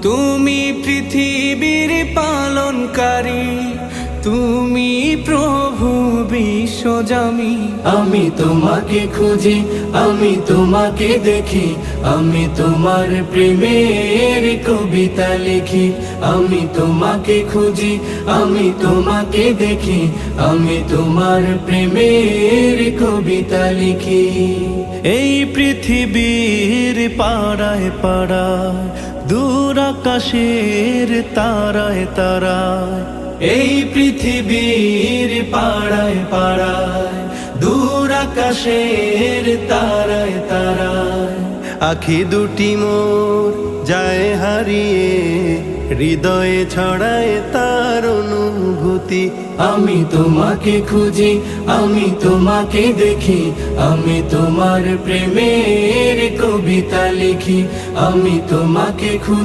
তুমি পৃথিবীর পালনকারী, তুমি প্রভু বিশ্বজামি। আমি তোমাকে খুঁজি, আমি তোমাকে দেখি, আমি তোমার প্রেমের কবিতা লিখি। আমি তোমাকে খুঁজি, আমি তোমাকে দেখি, আমি তোমার প্রেমের কবিতা লিখি। এই পৃথিবীর পাড়ায় পাড়ায়, দূর আকাশের তারায় তারায়, এই পৃথিবীর পাড়ায় পাড়ায়, দূর আকাশের তারায় তারায়, আখি দুটি মোর যায় হারিয়ে, হৃদয়ে ছড়ায় তার অনুভূতি। আমি তোমাকে খুঁজি, আমি তোমাকে দেখি, আমি তোমার প্রেমের কবিতা লিখি। আমি তোমাকে খুঁজি।